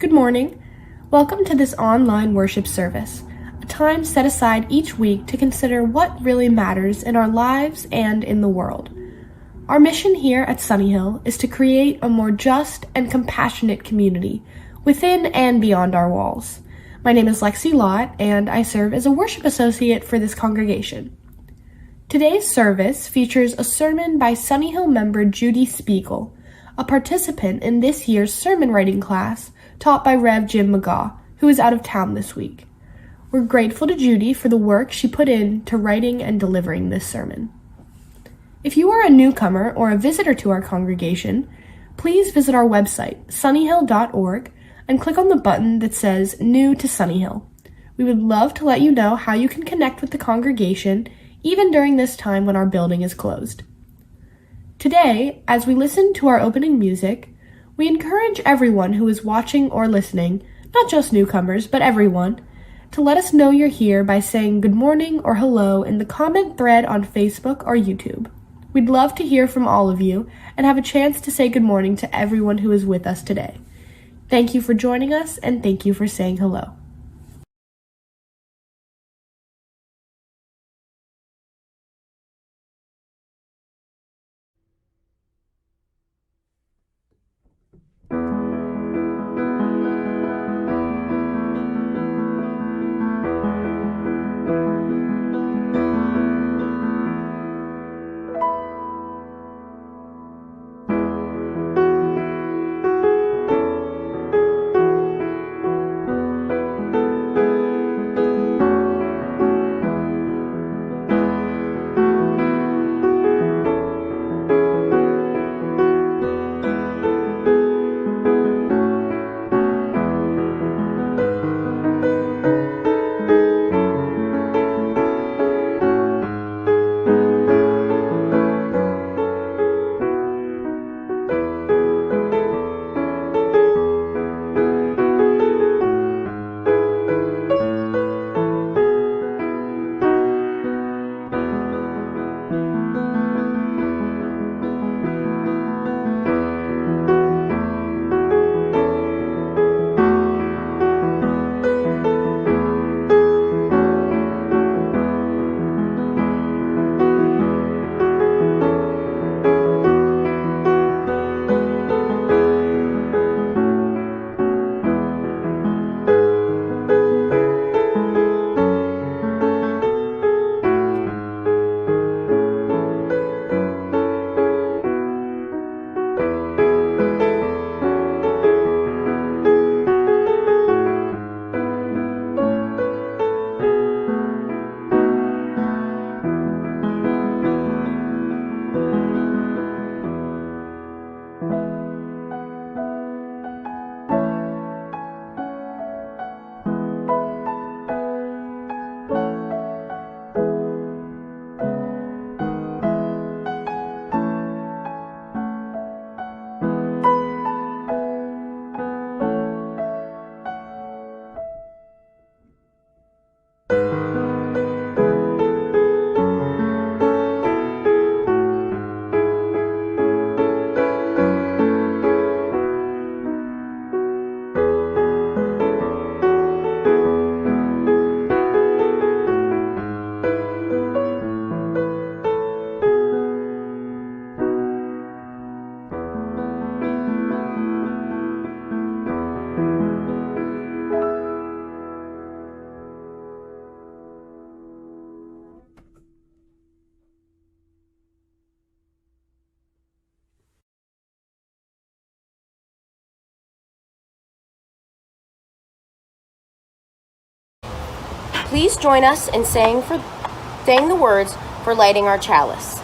Good morning. Welcome to this online worship service, a time set aside each week to consider what really matters in our lives and in the world. Our mission here at Sunnyhill is to create a more just and compassionate community within and beyond our walls. My name is Lexi Lott, and I serve as a worship associate for this congregation. Today's service features a sermon by Sunnyhill member Judie Spiegel, a participant in this year's sermon writing class taught by Rev. Jim McGaw, who is out of town this week. We're grateful to Judie for the work she put into writing and delivering this sermon. If you are a newcomer or a visitor to our congregation, please visit our website, sunnyhill.org, and click on the button that says New to Sunnyhill. We would love to let you know how you can connect with the congregation, even during this time when our building is closed. Today, as we listen to our opening music, we encourage everyone who is watching or listening, not just newcomers, but everyone, to let us know you're here by saying good morning or hello in the comment thread on Facebook or YouTube. We'd love to hear from all of you and have a chance to say good morning to everyone who is with us today. Thank you for joining us, and thank you for saying hello. Please join us in saying the words for lighting our chalice.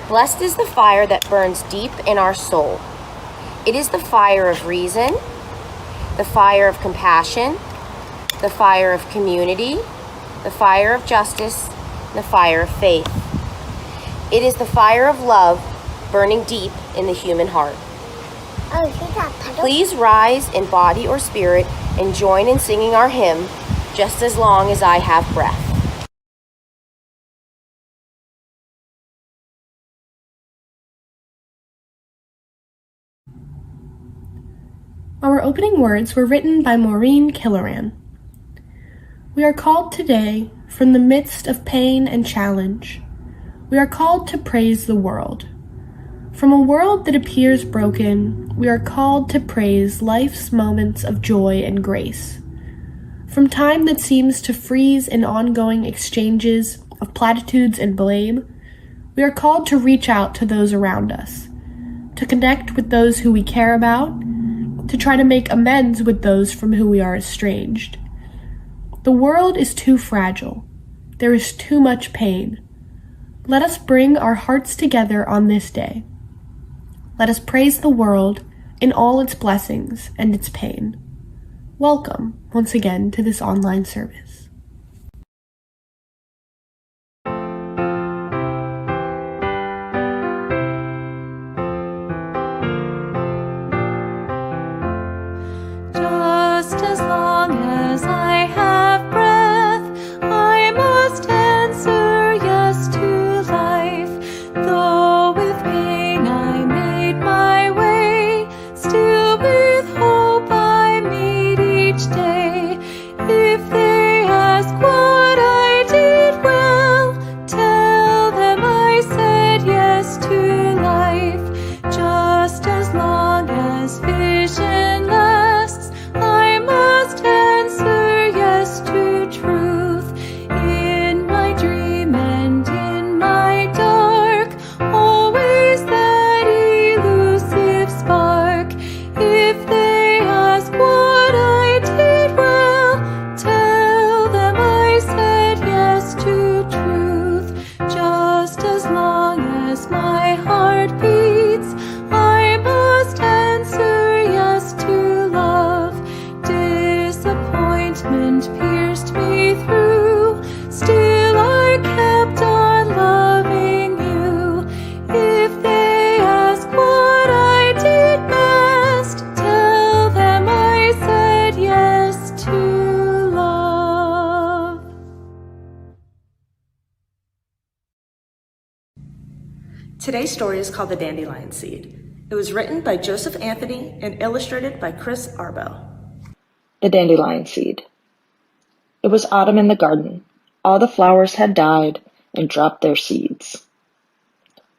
Blessed is the fire that burns deep in our soul. It is the fire of reason, the fire of compassion, the fire of community, the fire of justice, the fire of faith. It is the fire of love burning deep in the human heart. Please rise in body or spirit and join in singing our hymn, Just as Long as I Have Breath. Our opening words were written by Maureen Killoran. We are called today from the midst of pain and challenge. We are called to praise the world. From a world that appears broken, we are called to praise life's moments of joy and grace. From time that seems to freeze in ongoing exchanges of platitudes and blame, we are called to reach out to those around us, to connect with those who we care about, to try to make amends with those from whom we are estranged. The world is too fragile. There is too much pain. Let us bring our hearts together on this day. Let us praise the world in all its blessings and its pain. Welcome once again to this online service. Just as long as I have breath, I must answer yes to life. Though with pain I made my way, still with hope I meet each day. If they ask what I did well, tell them I said yes to life. Just as long as vision lasts, I must answer yes to truth. In my dream and in my dark, always that elusive spark. If they ask what I did well, tell them I said yes to truth. Just as long as my heart beats, I must answer yes to love. Disappointment pierced me through, still I kept on loving you. If they ask what I did best, tell them I said yes to love. Today's story is called The Dandelion Seed. It was written by Joseph Anthony and illustrated by Chris Arbo. The dandelion seed. It was autumn in the garden. All the flowers had died and dropped their seeds.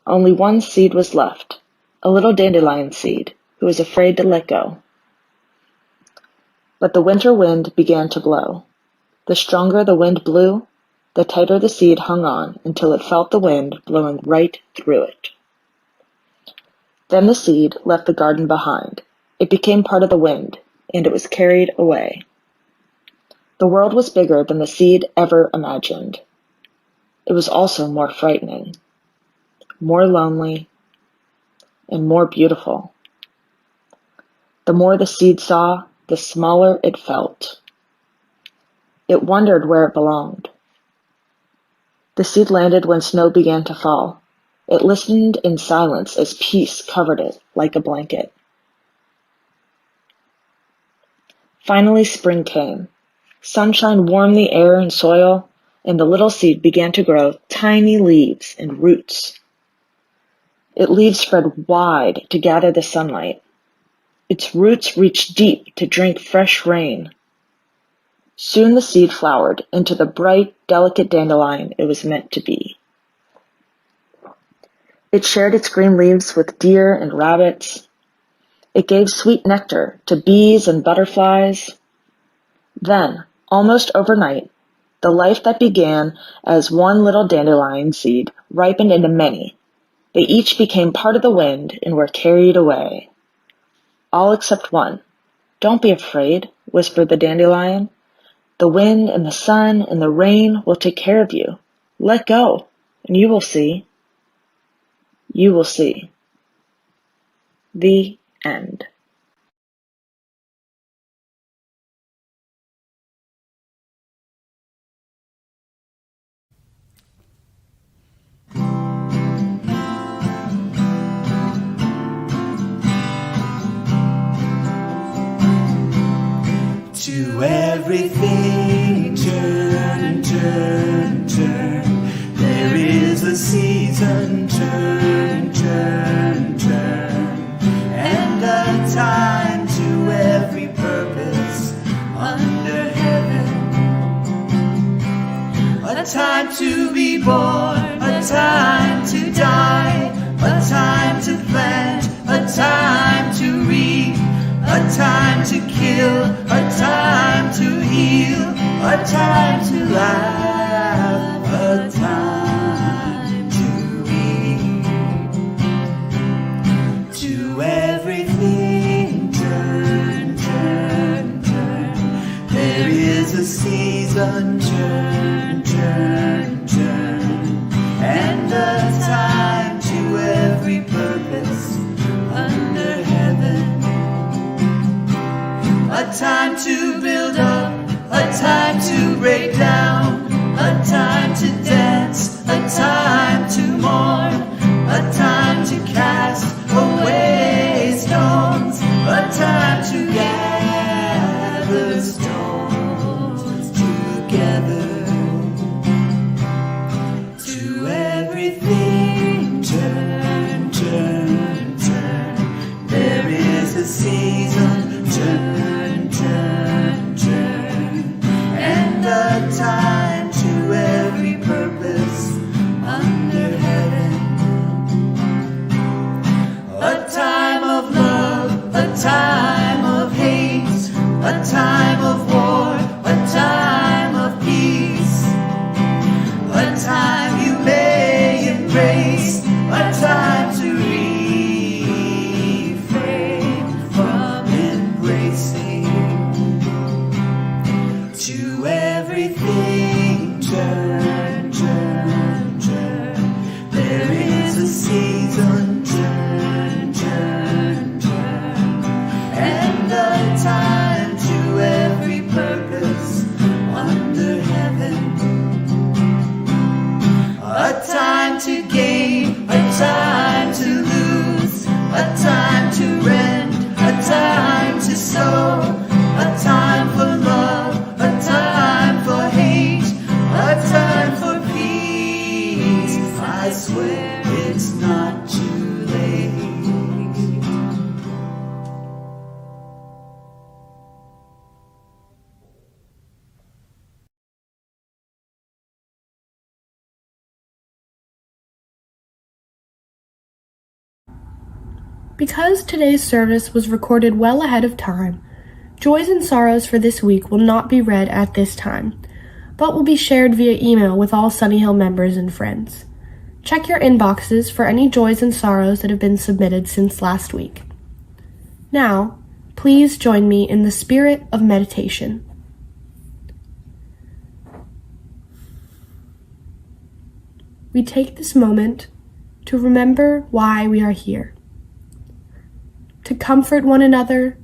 Only one seed was left, a little dandelion seed who was afraid to let go. But the winter wind began to blow. The stronger the wind blew, the tighter the seed hung on until it felt the wind blowing right through it. Then the seed left the garden behind. It became part of the wind, and it was carried away. The world was bigger than the seed ever imagined. It was also more frightening, more lonely, and more beautiful. The more the seed saw, the smaller it felt. It wondered where it belonged. The seed landed when snow began to fall. It listened in silence as peace covered it like a blanket. Finally, spring came. Sunshine warmed the air and soil, and the little seed began to grow tiny leaves and roots. Its leaves spread wide to gather the sunlight. Its roots reached deep to drink fresh rain. Soon the seed flowered into the bright, delicate dandelion it was meant to be. It shared its green leaves with deer and rabbits. It gave sweet nectar to bees and butterflies. Then, almost overnight, the life that began as one little dandelion seed ripened into many. They each became part of the wind and were carried away. All except one. "Don't be afraid," whispered the dandelion. "The wind and the sun and the rain will take care of you. Let go, and you will see. You will see." The end. To everything turn, turn, turn. There is a season, turn, turn, turn. And a time to time to be born, a time to die, a time to plant, a time to reap, a time to kill, a time to heal, a time to laugh, a time to weep. To everything turn, turn, turn. There is a season, turn, turn, turn. And a time to every purpose under heaven. A time to build up, a time to break down, a time to dance, a time to mourn, a time to cast away stones, a time to gather stones together. To everything turn, turn, turn. There is a season, turn, turn, turn. And a time to every purpose under heaven. A time of love, a time of hate, a time of war, a time of peace, a time you may embrace, a time to refrain from embracing. To everything turn, turn, turn. There is a season, turn, turn, turn. And a time to every purpose under heaven. A time to gain, a time to lose, a time to rend, a time to sow, a time for love, a time for hate, a time for peace. I swear it's not too late. Because today's service was recorded well ahead of time, joys and sorrows for this week will not be read at this time, but will be shared via email with all Sunnyhill members and friends. Check your inboxes for any joys and sorrows that have been submitted since last week. Now, please join me in the spirit of meditation. We take this moment to remember why we are here. To comfort one another,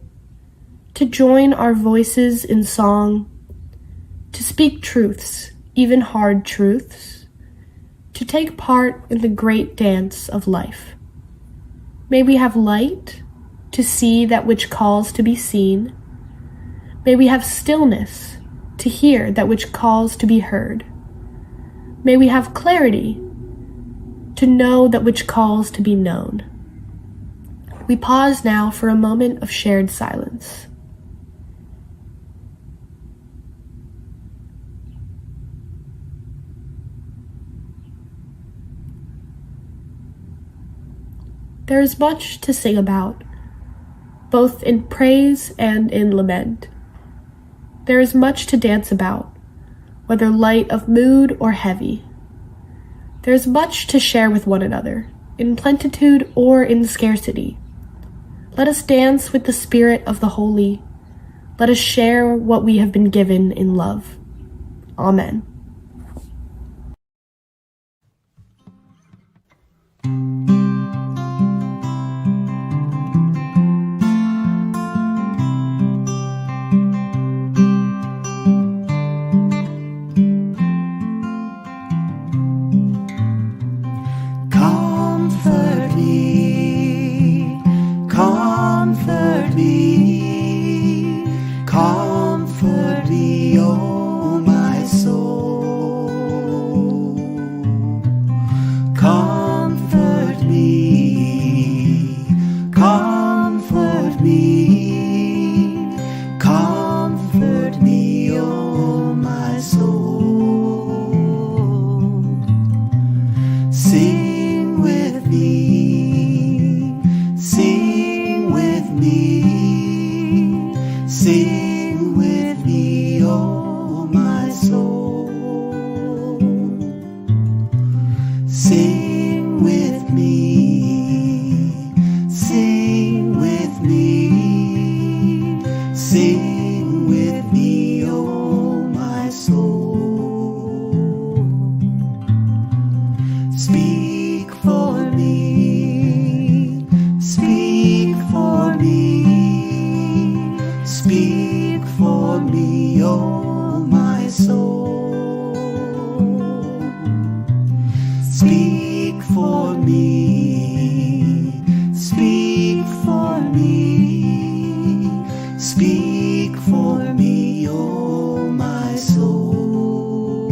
to join our voices in song, to speak truths, even hard truths, to take part in the great dance of life. May we have light to see that which calls to be seen. May we have stillness to hear that which calls to be heard. May we have clarity to know that which calls to be known. We pause now for a moment of shared silence. There is much to sing about, both in praise and in lament. There is much to dance about, whether light of mood or heavy. There is much to share with one another, in plenitude or in scarcity. Let us dance with the spirit of the holy. Let us share what we have been given in love. Amen. Comfort me, oh my soul. soul. Speak for me, speak for me, speak for me, oh my soul.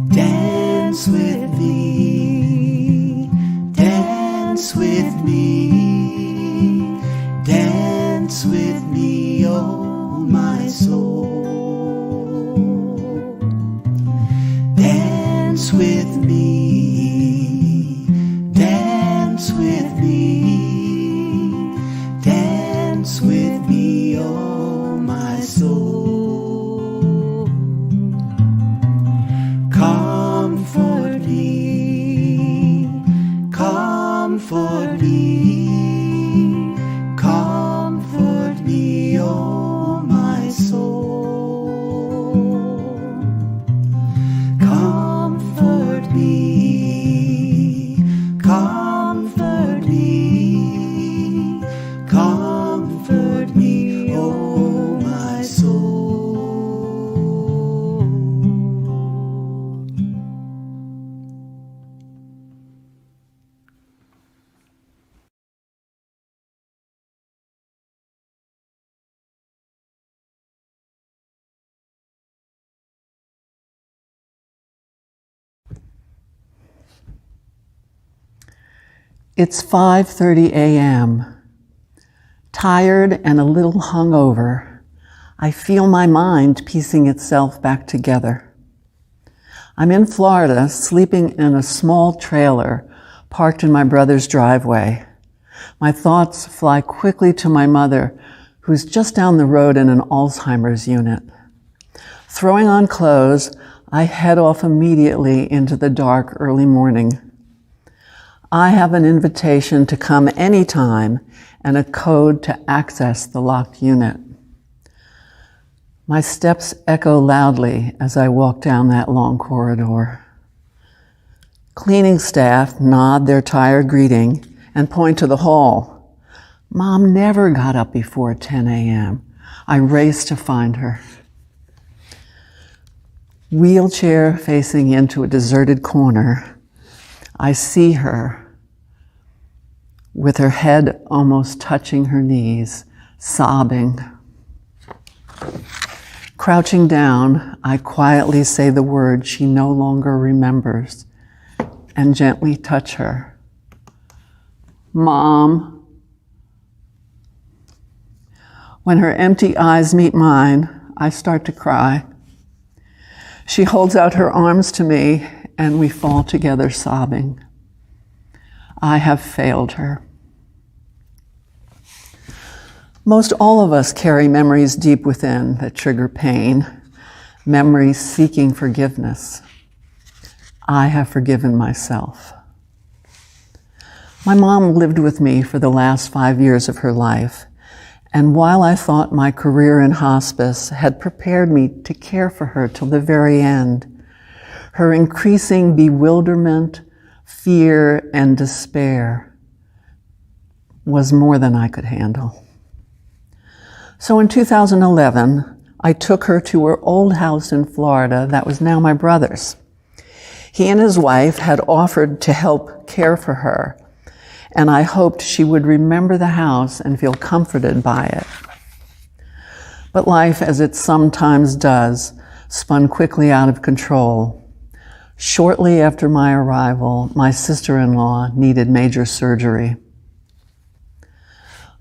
Dance with me, dance with me, dance with me, oh my soul. Dance with me, dance with me, dance with me, oh my soul. Comfort me, comfort me, comfort me, oh my soul. Comfort me, comfort me, comfort me, oh my soul. It's 5:30 a.m. Tired and a little hungover, I feel my mind piecing itself back together. I'm in Florida, sleeping in a small trailer parked in my brother's driveway. My thoughts fly quickly to my mother, who's just down the road in an Alzheimer's unit. Throwing on clothes, I head off immediately into the dark early morning. I have an invitation to come anytime and a code to access the locked unit. My steps echo loudly as I walk down that long corridor. Cleaning staff nod their tired greeting and point to the hall. Mom never got up before 10 a.m. I race to find her. Wheelchair facing into a deserted corner, I see her with her head almost touching her knees, sobbing. Crouching down, I quietly say the word she no longer remembers and gently touch her. Mom. When her empty eyes meet mine, I start to cry. She holds out her arms to me and we fall together sobbing. I have failed her. Most all of us carry memories deep within that trigger pain, memories seeking forgiveness. I have forgiven myself. My mom lived with me for the last 5 years of her life, and while I thought my career in hospice had prepared me to care for her till the very end, her increasing bewilderment, fear, and despair was more than I could handle. So in 2011, I took her to her old house in Florida that was now my brother's. He and his wife had offered to help care for her, and I hoped she would remember the house and feel comforted by it. But life, as it sometimes does, spun quickly out of control. Shortly after my arrival, my sister-in-law needed major surgery.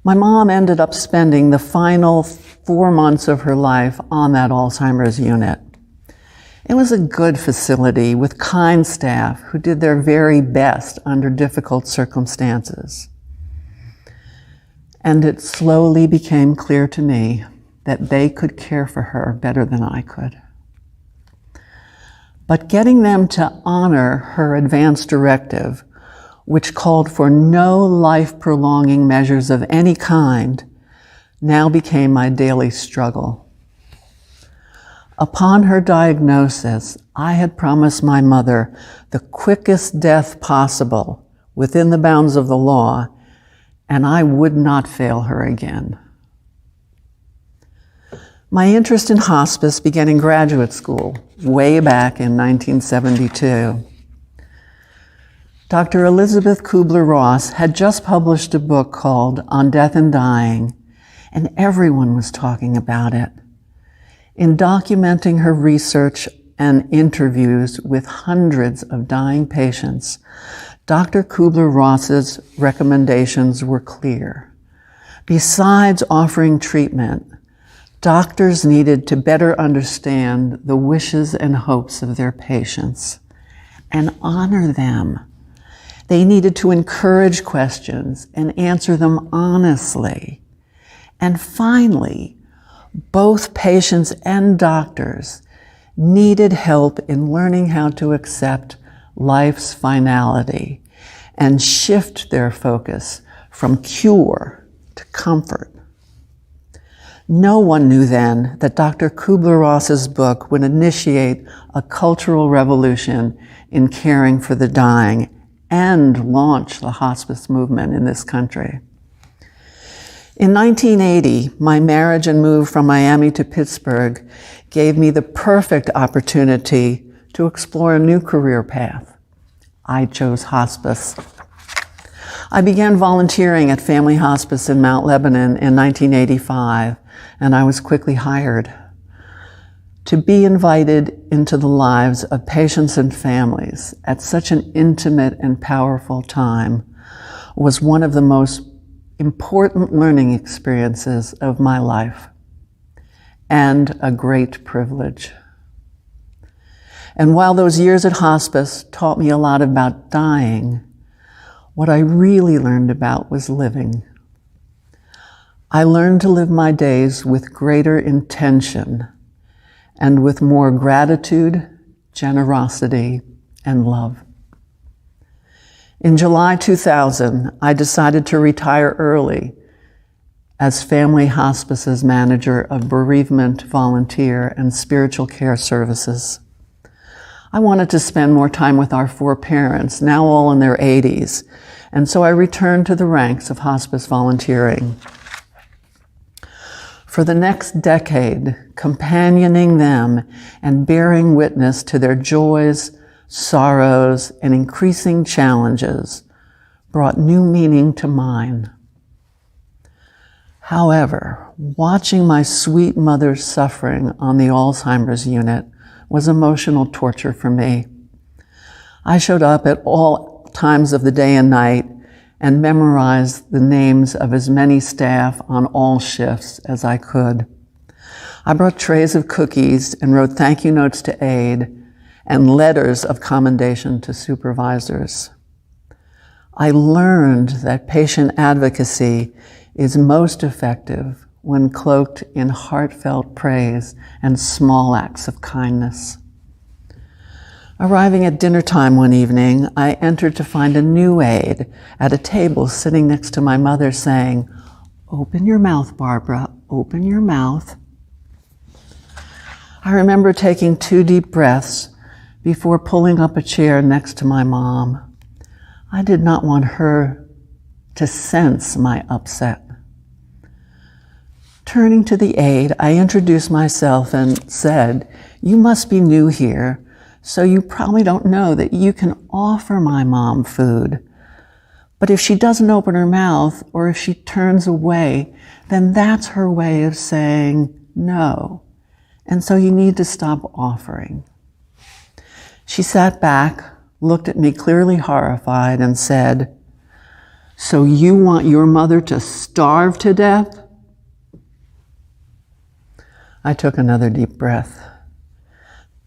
My mom ended up spending the final 4 months of her life on that Alzheimer's unit. It was a good facility with kind staff who did their very best under difficult circumstances. And it slowly became clear to me that they could care for her better than I could. But getting them to honor her advance directive, which called for no life-prolonging measures of any kind, now became my daily struggle. Upon her diagnosis, I had promised my mother the quickest death possible within the bounds of the law, and I would not fail her again. My interest in hospice began in graduate school, way back in 1972. Dr. Elizabeth Kubler-Ross had just published a book called On Death and Dying, and everyone was talking about it. In documenting her research and interviews with hundreds of dying patients, Dr. Kubler-Ross's recommendations were clear. Besides offering treatment, doctors needed to better understand the wishes and hopes of their patients and honor them. They needed to encourage questions and answer them honestly. And finally, both patients and doctors needed help in learning how to accept life's finality and shift their focus from cure to comfort. No one knew then that Dr. Kubler-Ross's book would initiate a cultural revolution in caring for the dying and launch the hospice movement in this country. In 1980, my marriage and move from Miami to Pittsburgh gave me the perfect opportunity to explore a new career path. I chose hospice. I began volunteering at Family Hospice in Mount Lebanon in 1985, and I was quickly hired. To be invited into the lives of patients and families at such an intimate and powerful time was one of the most important learning experiences of my life, and a great privilege. And while those years at hospice taught me a lot about dying, what I really learned about was living. I learned to live my days with greater intention and with more gratitude, generosity, and love. In July 2000, I decided to retire early as Family Hospice's manager of bereavement, volunteer, and spiritual care services. I wanted to spend more time with our 4 parents, now all in their 80s, and so I returned to the ranks of hospice volunteering. For the next decade, companioning them and bearing witness to their joys, sorrows, and increasing challenges brought new meaning to mine. However, watching my sweet mother's suffering on the Alzheimer's unit was emotional torture for me. I showed up at all times of the day and night and memorized the names of as many staff on all shifts as I could. I brought trays of cookies and wrote thank you notes to aide and letters of commendation to supervisors. I learned that patient advocacy is most effective when cloaked in heartfelt praise and small acts of kindness. Arriving at dinner time one evening, I entered to find a new aide at a table sitting next to my mother saying, "Open your mouth, Barbara, open your mouth." I remember taking 2 deep breaths before pulling up a chair next to my mom. I did not want her to sense my upset. Turning to the aide, I introduced myself and said, "You must be new here, so you probably don't know that you can offer my mom food. But if she doesn't open her mouth or if she turns away, then that's her way of saying no. And so you need to stop offering." She sat back, looked at me clearly horrified, and said, "So you want your mother to starve to death?" I took another deep breath.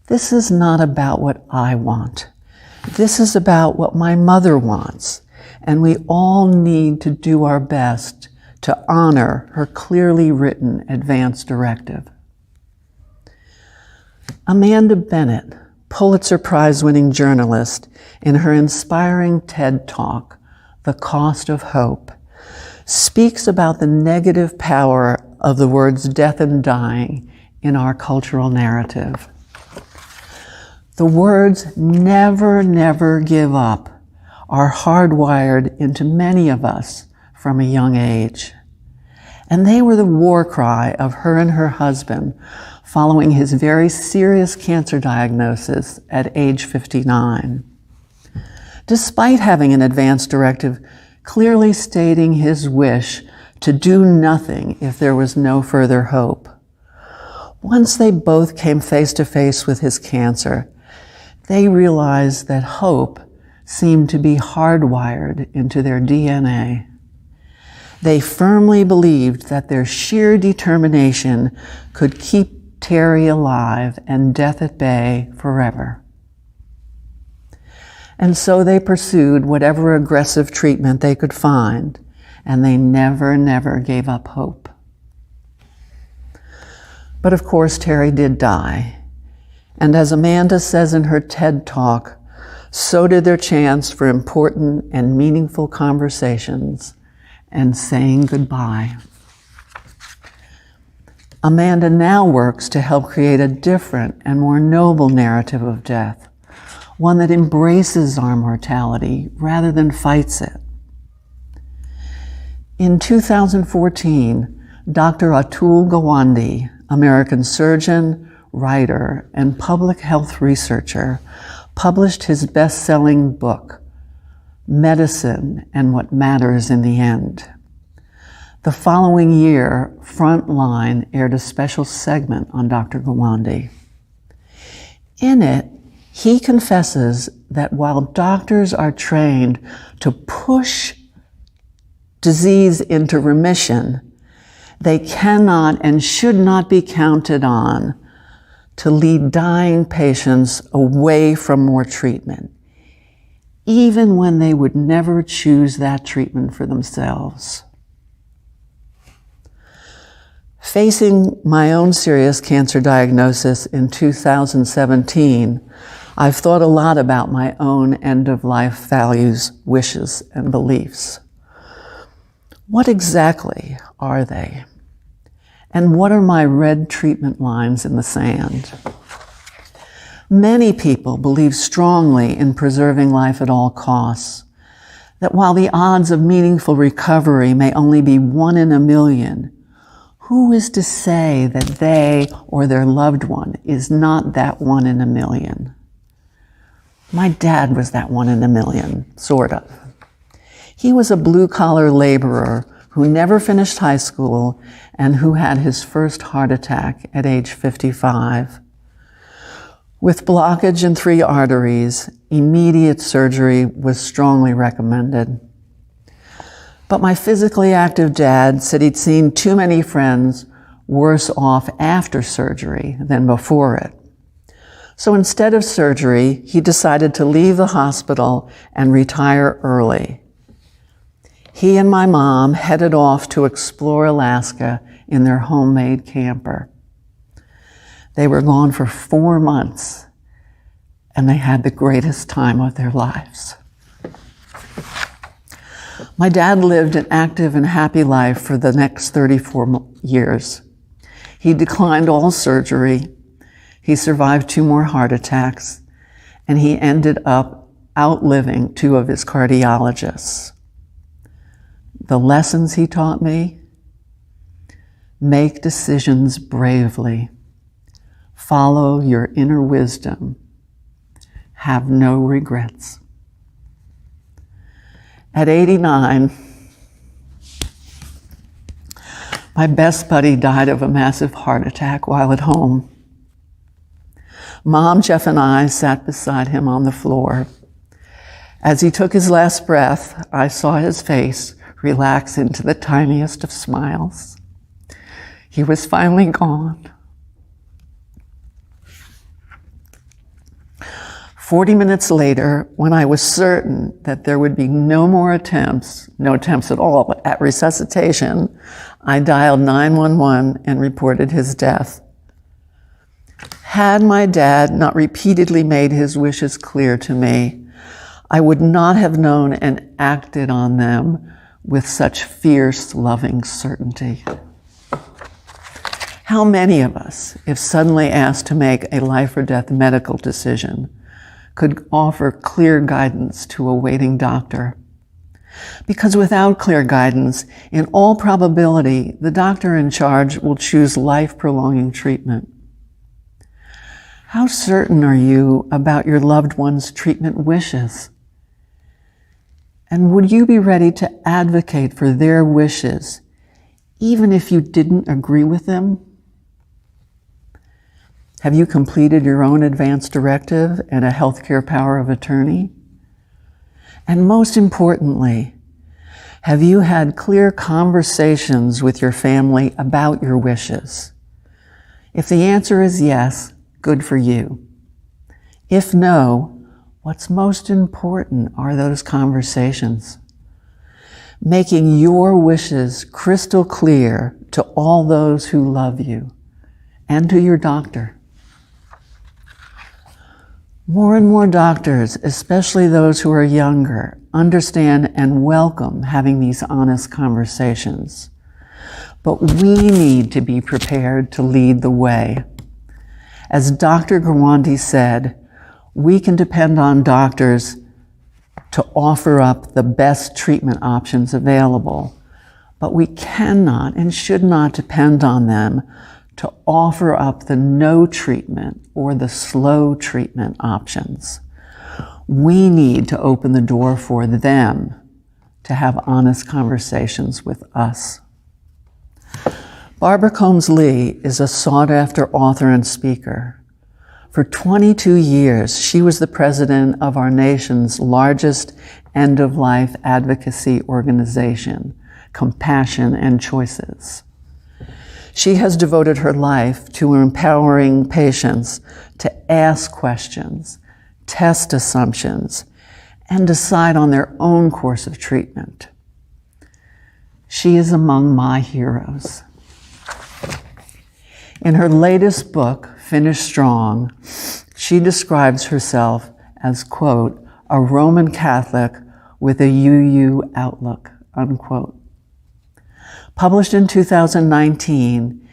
This is not about what I want. This is about what my mother wants, and we all need to do our best to honor her clearly written advance directive. Amanda Bennett, Pulitzer Prize-winning journalist, in her inspiring TED Talk, The Cost of Hope, speaks about the negative power of the words death and dying in our cultural narrative. The words never, never give up are hardwired into many of us from a young age. And they were the war cry of her and her husband following his very serious cancer diagnosis at age 59. Despite having an advance directive clearly stating his wish to do nothing if there was no further hope. Once they both came face to face with his cancer, they realized that hope seemed to be hardwired into their DNA. They firmly believed that their sheer determination could keep Terry alive and death at bay forever. And so they pursued whatever aggressive treatment they could find, and they never gave up hope. But of course, Terry did die. And as Amanda says in her TED Talk, so did their chance for important and meaningful conversations and saying goodbye. Amanda now works to help create a different and more noble narrative of death, one that embraces our mortality rather than fights it. In 2014, Dr. Atul Gawande, American surgeon, writer, and public health researcher, published his best-selling book, Medicine and What Matters in the End. The following year, Frontline aired a special segment on Dr. Gawande. In it, he confesses that while doctors are trained to push disease into remission, they cannot and should not be counted on to lead dying patients away from more treatment, even when they would never choose that treatment for themselves. Facing my own serious cancer diagnosis in 2017, I've thought a lot about my own end-of-life values, wishes, and beliefs. What exactly are they? And what are my red treatment lines in the sand? Many people believe strongly in preserving life at all costs, that while the odds of meaningful recovery may only be 1 in a million, who is to say that they or their loved one is not that 1 in a million? My dad was that 1 in a million, sort of. He was a blue-collar laborer who never finished high school and who had his first heart attack at age 55. With blockage in 3 arteries, immediate surgery was strongly recommended. But my physically active dad said he'd seen too many friends worse off after surgery than before it. So instead of surgery, he decided to leave the hospital and retire early. He and my mom headed off to explore Alaska in their homemade camper. They were gone for 4 months, and they had the greatest time of their lives. My dad lived an active and happy life for the next 34 years. He declined all surgery. He survived 2 more heart attacks, and he ended up outliving 2 of his cardiologists. The lessons he taught me: make decisions bravely, follow your inner wisdom, have no regrets. At 89, my best buddy died of a massive heart attack while at home. Mom, Jeff, and I sat beside him on the floor. As he took his last breath, I saw his face relax into the tiniest of smiles. He was finally gone. 40 minutes later, when I was certain that there would be no attempts at all at resuscitation, I dialed 911 and reported his death. Had my dad not repeatedly made his wishes clear to me, I would not have known and acted on them with such fierce, loving certainty. How many of us, if suddenly asked to make a life or death medical decision, could offer clear guidance to a waiting doctor? Because without clear guidance, in all probability, the doctor in charge will choose life-prolonging treatment. How certain are you about your loved one's treatment wishes? And would you be ready to advocate for their wishes, even if you didn't agree with them? Have you completed your own advance directive and a healthcare power of attorney? And most importantly, have you had clear conversations with your family about your wishes? If the answer is yes, good for you. If no, what's most important are those conversations. Making your wishes crystal clear to all those who love you and to your doctor. More and more doctors, especially those who are younger, understand and welcome having these honest conversations. But we need to be prepared to lead the way. As Dr. Gawande said, we can depend on doctors to offer up the best treatment options available, but we cannot and should not depend on them to offer up the no treatment or the slow treatment options. We need to open the door for them to have honest conversations with us. Barbara Combs Lee is a sought-after author and speaker. For 22 years, she was the president of our nation's largest end-of-life advocacy organization, Compassion and Choices. She has devoted her life to empowering patients to ask questions, test assumptions, and decide on their own course of treatment. She is among my heroes. In her latest book, Finish Strong, she describes herself as, quote, a Roman Catholic with a UU outlook, unquote. Published in 2019,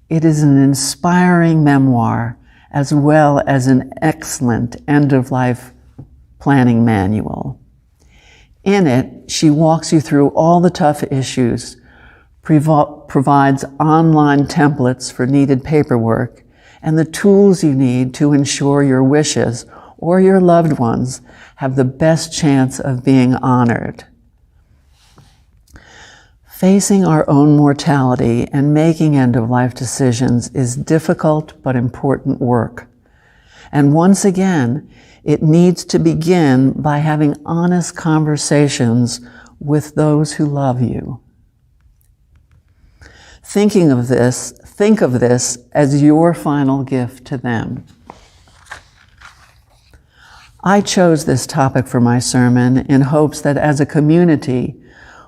it is an inspiring memoir as well as an excellent end-of-life planning manual. In it, she walks you through all the tough issues, provides online templates for needed paperwork, and the tools you need to ensure your wishes or your loved ones have the best chance of being honored. Facing our own mortality and making end-of-life decisions is difficult but important work. And once again, it needs to begin by having honest conversations with those who love you. Think of this as your final gift to them. I chose this topic for my sermon in hopes that as a community,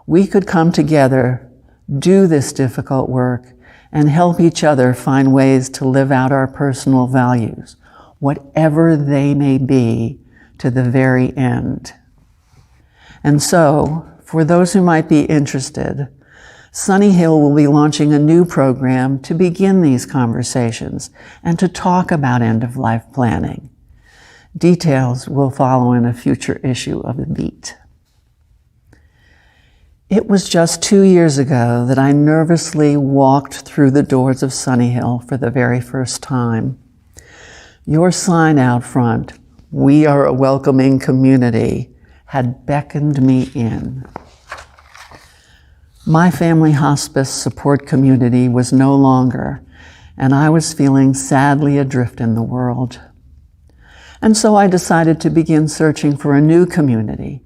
we could come together, do this difficult work, and help each other find ways to live out our personal values, whatever they may be, to the very end. And so, for those who might be interested, Sunnyhill will be launching a new program to begin these conversations and to talk about end-of-life planning. Details will follow in a future issue of The Beat. It was just 2 years ago that I nervously walked through the doors of Sunnyhill for the very first time. Your sign out front, "We are a welcoming community," had beckoned me in. My family hospice support community was no longer, and I was feeling sadly adrift in the world. And so I decided to begin searching for a new community,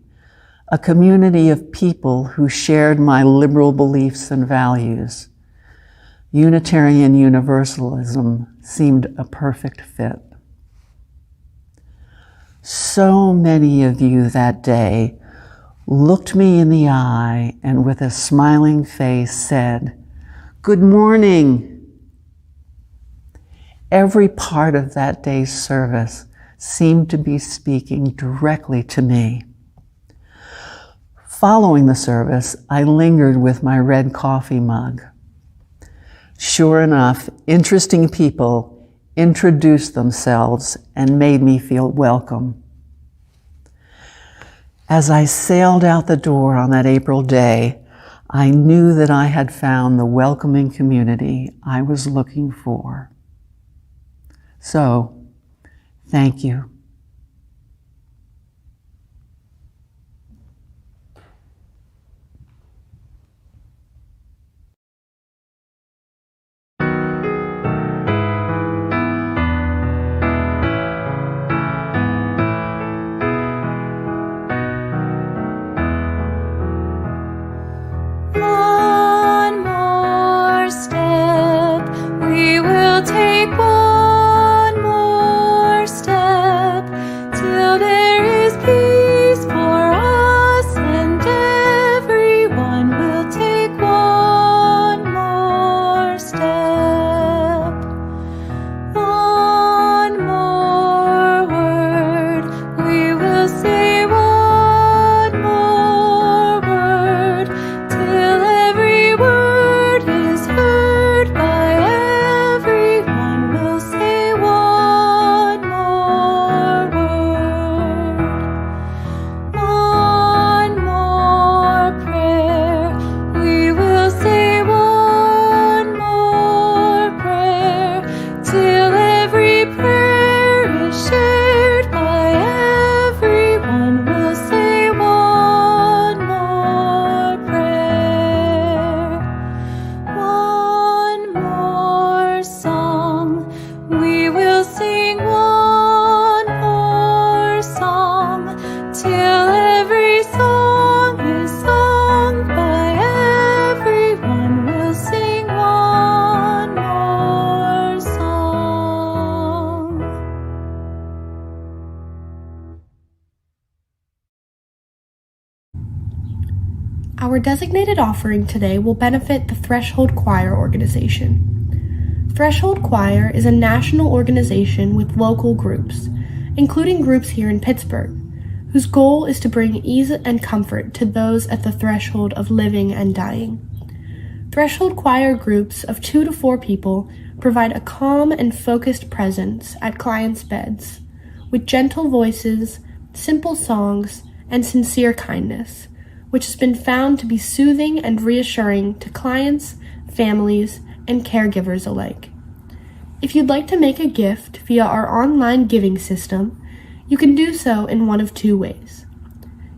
a community of people who shared my liberal beliefs and values. Unitarian Universalism seemed a perfect fit. So many of you that day looked me in the eye and with a smiling face said, "Good morning." Every part of that day's service seemed to be speaking directly to me. Following the service, I lingered with my red coffee mug. Sure enough, interesting people introduced themselves and made me feel welcome. As I sailed out the door on that April day, I knew that I had found the welcoming community I was looking for. So, thank you. One more step, we will take one more step, till there is peace for us, and everyone will take one more step. One more word, we will say one more word, till every word is heard by everyone. We'll say one more word. One more prayer, we will say one more prayer, till every prayer is shared by everyone. We'll say one more prayer. One more song, we will sing one more song, till every song is sung by everyone. We'll sing one more song. Our designated offering today will benefit the Threshold Choir organization. Threshold Choir is a national organization with local groups, including groups here in Pittsburgh, whose goal is to bring ease and comfort to those at the threshold of living and dying. Threshold Choir groups of 2 to 4 people provide a calm and focused presence at clients' beds, with gentle voices, simple songs, and sincere kindness, which has been found to be soothing and reassuring to clients, families, and caregivers alike. If you'd like to make a gift via our online giving system, you can do so in one of 2 ways.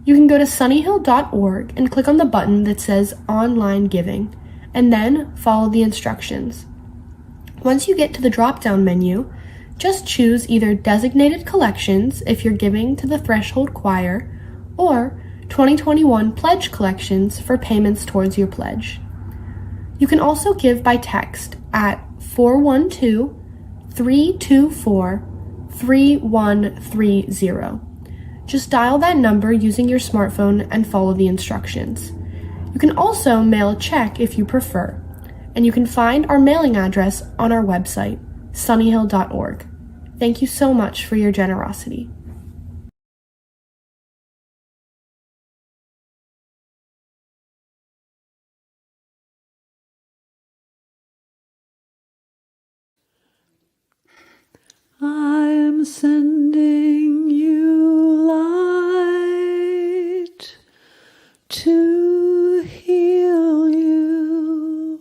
You can go to sunnyhill.org and click on the button that says Online Giving, and then follow the instructions. Once you get to the drop-down menu, just choose either Designated Collections if you're giving to the Threshold Choir, or 2021 Pledge Collections for payments towards your pledge. You can also give by text at 412-324-3130. Just dial that number using your smartphone and follow the instructions. You can also mail a check if you prefer, and you can find our mailing address on our website, sunnyhill.org. Thank you so much for your generosity. I am sending you light to heal you,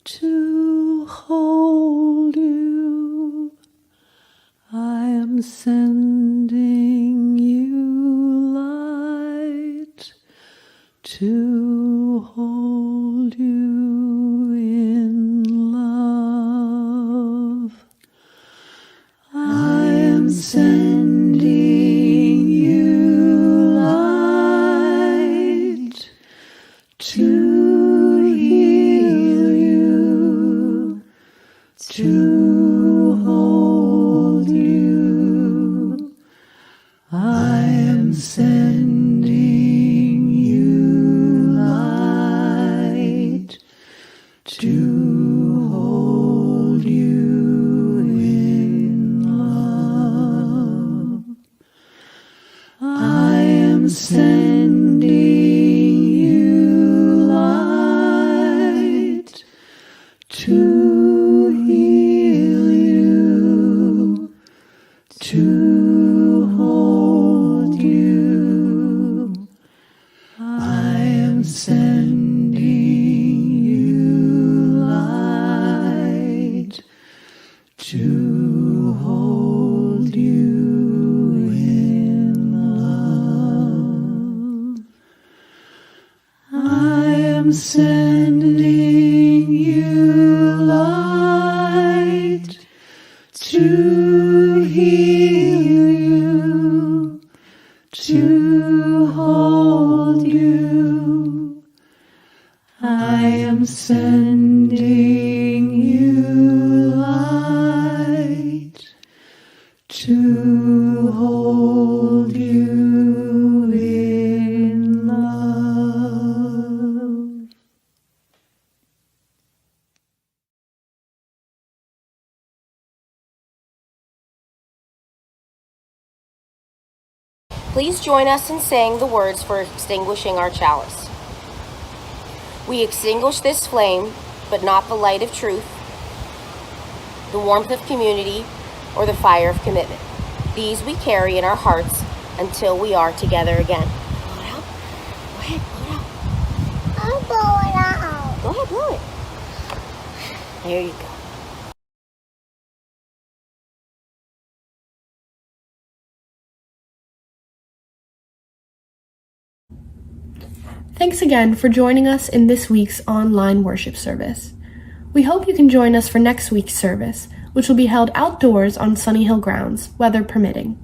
to hold you. I am sending you light to hold you in love. I am sending you light to heal you, to hold you. I am sending you light to hold you in love. I am sending you light to heal you, to hold you am sending you light to hold you in love. Please join us in saying the words for extinguishing our chalice. We extinguish this flame, but not the light of truth, the warmth of community, or the fire of commitment. These we carry in our hearts until we are together again. Blow it out. Go ahead, blow it out. I'll blow it out. Go ahead, blow it. There you go. Thanks again for joining us in this week's online worship service. We hope you can join us for next week's service, which will be held outdoors on Sunnyhill grounds, weather permitting.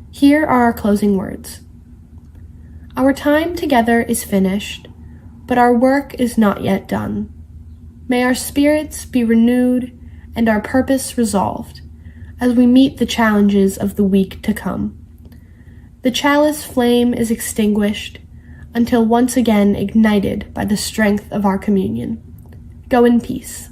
Here are our closing words. Our time together is finished, but our work is not yet done. May our spirits be renewed and our purpose resolved as we meet the challenges of the week to come. The chalice flame is extinguished until once again ignited by the strength of our communion. Go in peace.